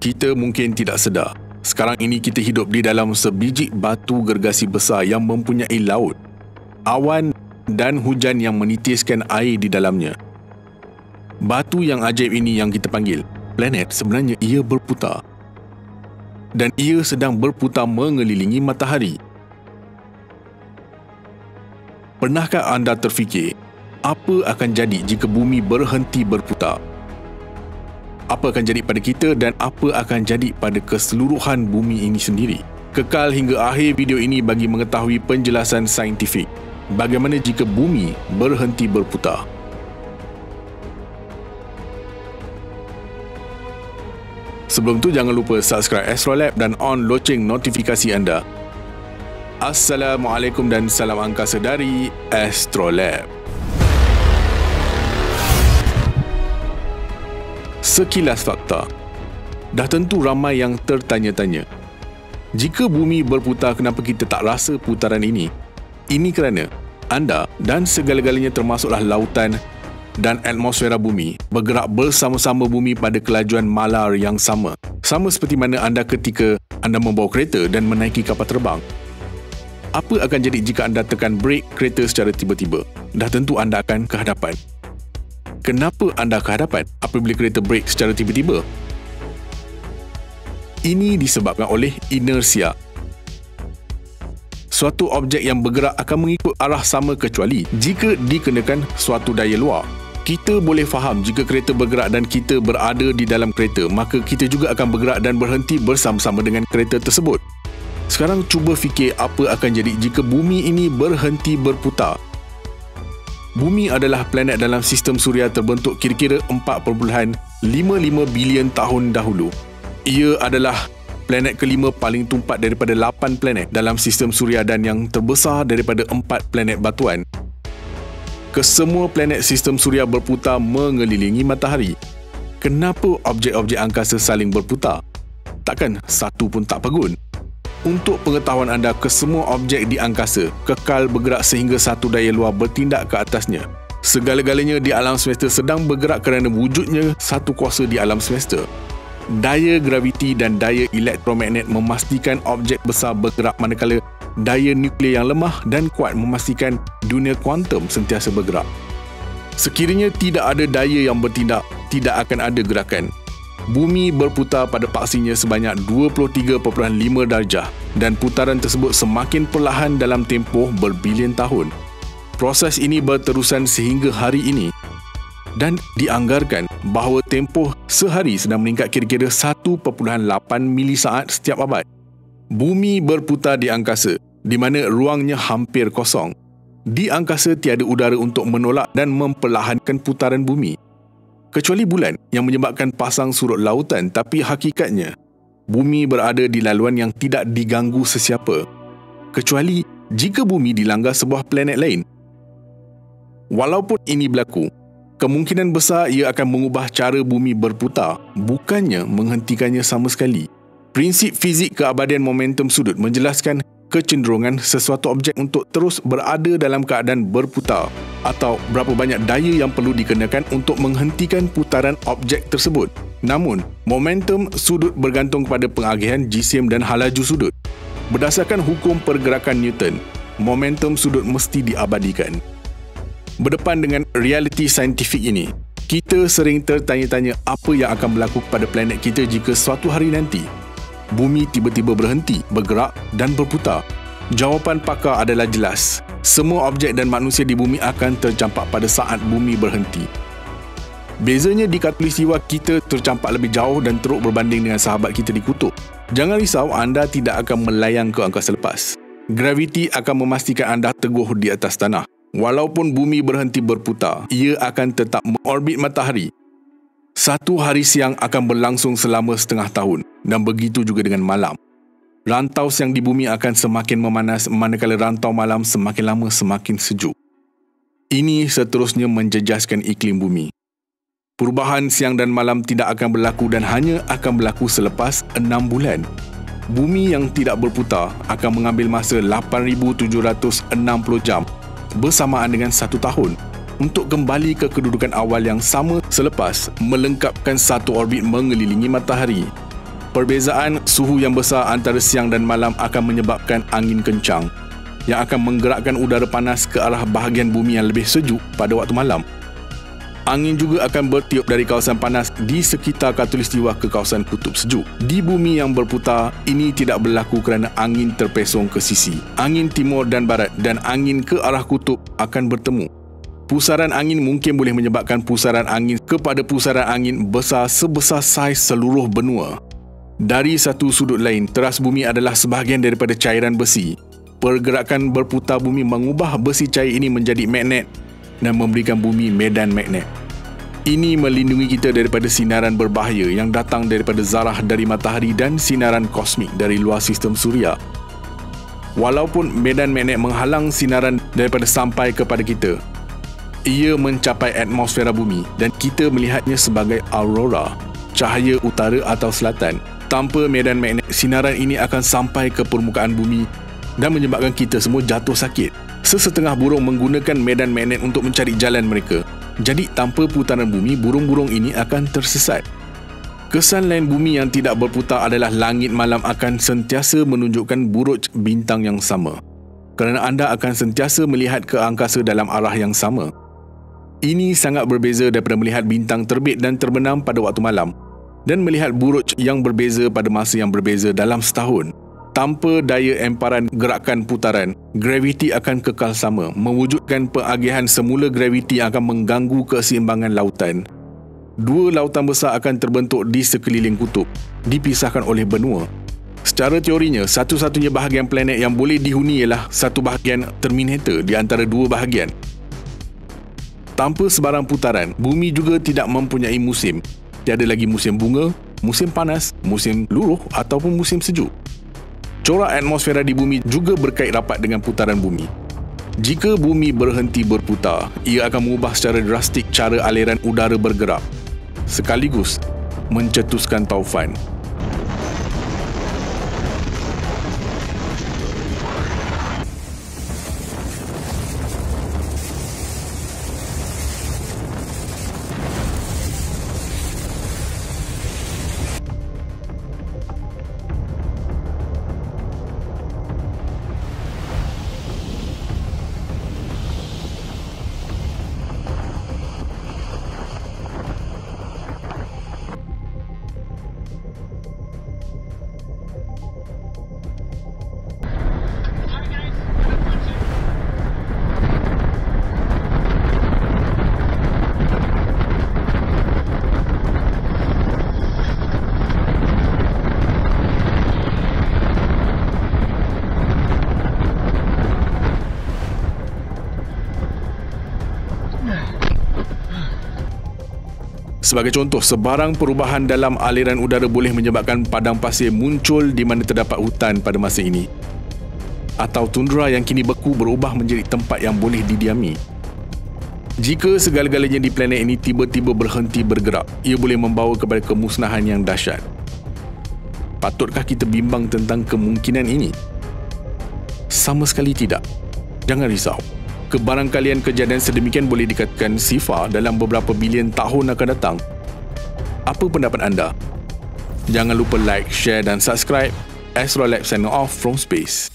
Kita mungkin tidak sedar, sekarang ini kita hidup di dalam sebiji batu gergasi besar yang mempunyai laut, awan dan hujan yang menitiskan air di dalamnya. Batu yang ajaib ini yang kita panggil planet, sebenarnya ia berputar. Dan ia sedang berputar mengelilingi matahari. Pernahkah anda terfikir, apa akan jadi jika bumi berhenti berputar? Apa akan jadi pada kita dan apa akan jadi pada keseluruhan bumi ini sendiri? Kekal hingga akhir video ini bagi mengetahui penjelasan saintifik. Bagaimana jika bumi berhenti berputar? Sebelum tu jangan lupa subscribe Astrolab dan on loceng notifikasi anda. Assalamualaikum dan salam angkasa dari Astrolab. Sekilas fakta. Dah tentu ramai yang tertanya-tanya, jika bumi berputar, kenapa kita tak rasa putaran ini? Ini kerana anda dan segala-galanya termasuklah lautan dan atmosfera bumi bergerak bersama-sama bumi pada kelajuan malar yang sama. Sama seperti mana anda ketika anda membawa kereta dan menaiki kapal terbang. Apa akan jadi jika anda tekan brake kereta secara tiba-tiba? Dah tentu anda akan ke hadapan. Kenapa anda ke hadapan apabila kereta brake secara tiba-tiba? Ini disebabkan oleh inersia. Suatu objek yang bergerak akan mengikut arah sama kecuali jika dikenakan suatu daya luar. Kita boleh faham jika kereta bergerak dan kita berada di dalam kereta, maka kita juga akan bergerak dan berhenti bersama-sama dengan kereta tersebut. Sekarang cuba fikir apa akan jadi jika bumi ini berhenti berputar. Bumi adalah planet dalam sistem suria terbentuk kira-kira 4.55 bilion tahun dahulu. Ia adalah planet kelima paling tumpat daripada 8 planet dalam sistem suria dan yang terbesar daripada 4 planet batuan. Kesemua planet sistem suria berputar mengelilingi matahari. Kenapa objek-objek angkasa saling berputar? Takkan satu pun tak pegun? Untuk pengetahuan anda, kesemua objek di angkasa kekal bergerak sehingga satu daya luar bertindak ke atasnya. Segala-galanya di alam semesta sedang bergerak kerana wujudnya satu kuasa di alam semesta. Daya graviti dan daya elektromagnet memastikan objek besar bergerak, manakala daya nuklear yang lemah dan kuat memastikan dunia kuantum sentiasa bergerak. Sekiranya tidak ada daya yang bertindak, tidak akan ada gerakan. Bumi berputar pada paksinya sebanyak 23.5 darjah dan putaran tersebut semakin perlahan dalam tempoh berbilion tahun. Proses ini berterusan sehingga hari ini dan dianggarkan bahawa tempoh sehari sedang meningkat kira-kira 1.8 milisaat setiap abad. Bumi berputar di angkasa, di mana ruangnya hampir kosong. Di angkasa tiada udara untuk menolak dan memperlahankan putaran bumi. Kecuali bulan yang menyebabkan pasang surut lautan, tapi hakikatnya bumi berada di laluan yang tidak diganggu sesiapa, kecuali jika bumi dilanggar sebuah planet lain. Walaupun ini berlaku, kemungkinan besar ia akan mengubah cara bumi berputar, bukannya menghentikannya sama sekali. Prinsip fizik keabadian momentum sudut menjelaskan kecenderungan sesuatu objek untuk terus berada dalam keadaan berputar atau berapa banyak daya yang perlu dikenakan untuk menghentikan putaran objek tersebut. Namun, momentum sudut bergantung kepada pengagihan jisim dan halaju sudut. Berdasarkan hukum pergerakan Newton, momentum sudut mesti diabadikan. Berdepan dengan realiti saintifik ini, kita sering tertanya-tanya apa yang akan berlaku kepada planet kita jika suatu hari nanti bumi tiba-tiba berhenti bergerak dan berputar. Jawapan pakar adalah jelas. Semua objek dan manusia di bumi akan tercampak pada saat bumi berhenti. Bezanya di khatulistiwa, kita tercampak lebih jauh dan teruk berbanding dengan sahabat kita di kutub. Jangan risau, anda tidak akan melayang ke angkasa lepas. Graviti akan memastikan anda teguh di atas tanah. Walaupun bumi berhenti berputar, ia akan tetap mengorbit matahari. Satu hari siang akan berlangsung selama setengah tahun dan begitu juga dengan malam. Rantau siang di bumi akan semakin memanas, manakala rantau malam semakin lama semakin sejuk. Ini seterusnya menjejaskan iklim bumi. Perubahan siang dan malam tidak akan berlaku dan hanya akan berlaku selepas 6 bulan. Bumi yang tidak berputar akan mengambil masa 8,760 jam bersamaan dengan 1 tahun untuk kembali ke kedudukan awal yang sama selepas melengkapkan satu orbit mengelilingi matahari. Perbezaan suhu yang besar antara siang dan malam akan menyebabkan angin kencang yang akan menggerakkan udara panas ke arah bahagian bumi yang lebih sejuk pada waktu malam. Angin juga akan bertiup dari kawasan panas di sekitar khatulistiwa ke kawasan kutub sejuk. Di bumi yang berputar, ini tidak berlaku kerana angin terpesong ke sisi. Angin timur dan barat dan angin ke arah kutub akan bertemu. Pusaran angin mungkin boleh menyebabkan pusaran angin kepada pusaran angin besar sebesar saiz seluruh benua. Dari satu sudut lain, teras bumi adalah sebahagian daripada cairan besi. Pergerakan berputar bumi mengubah besi cair ini menjadi magnet dan memberikan bumi medan magnet. Ini melindungi kita daripada sinaran berbahaya yang datang daripada zarah dari matahari dan sinaran kosmik dari luar sistem suria. Walaupun medan magnet menghalang sinaran daripada sampai kepada kita, ia mencapai atmosfera bumi dan kita melihatnya sebagai aurora, cahaya utara atau selatan. Tanpa medan magnet, sinaran ini akan sampai ke permukaan bumi dan menyebabkan kita semua jatuh sakit. Sesetengah burung menggunakan medan magnet untuk mencari jalan mereka. Jadi, tanpa putaran bumi, burung-burung ini akan tersesat. Kesan lain bumi yang tidak berputar adalah langit malam akan sentiasa menunjukkan buruj bintang yang sama, kerana anda akan sentiasa melihat ke angkasa dalam arah yang sama. Ini sangat berbeza daripada melihat bintang terbit dan terbenam pada waktu malam dan melihat buruj yang berbeza pada masa yang berbeza dalam setahun. Tanpa daya emparan gerakan putaran, graviti akan kekal sama, mewujudkan pengagihan semula graviti yang akan mengganggu keseimbangan lautan. Dua lautan besar akan terbentuk di sekeliling kutub, dipisahkan oleh benua. Secara teorinya, satu-satunya bahagian planet yang boleh dihuni ialah satu bahagian terminator di antara dua bahagian. Tanpa sebarang putaran, bumi juga tidak mempunyai musim. Tiada lagi musim bunga, musim panas, musim luruh ataupun musim sejuk. Corak atmosfera di bumi juga berkait rapat dengan putaran bumi. Jika bumi berhenti berputar, ia akan mengubah secara drastik cara aliran udara bergerak, sekaligus mencetuskan taufan. Sebagai contoh, sebarang perubahan dalam aliran udara boleh menyebabkan padang pasir muncul di mana terdapat hutan pada masa ini, atau tundra yang kini beku berubah menjadi tempat yang boleh didiami. Jika segala-galanya di planet ini tiba-tiba berhenti bergerak, ia boleh membawa kepada kemusnahan yang dahsyat. Patutkah kita bimbang tentang kemungkinan ini? Sama sekali tidak. Jangan risau. Kebarangkalian kejadian sedemikian boleh dikatakan sifar dalam beberapa bilion tahun akan datang. Apa pendapat anda? Jangan lupa like, share dan subscribe. Astrolab signing off from space.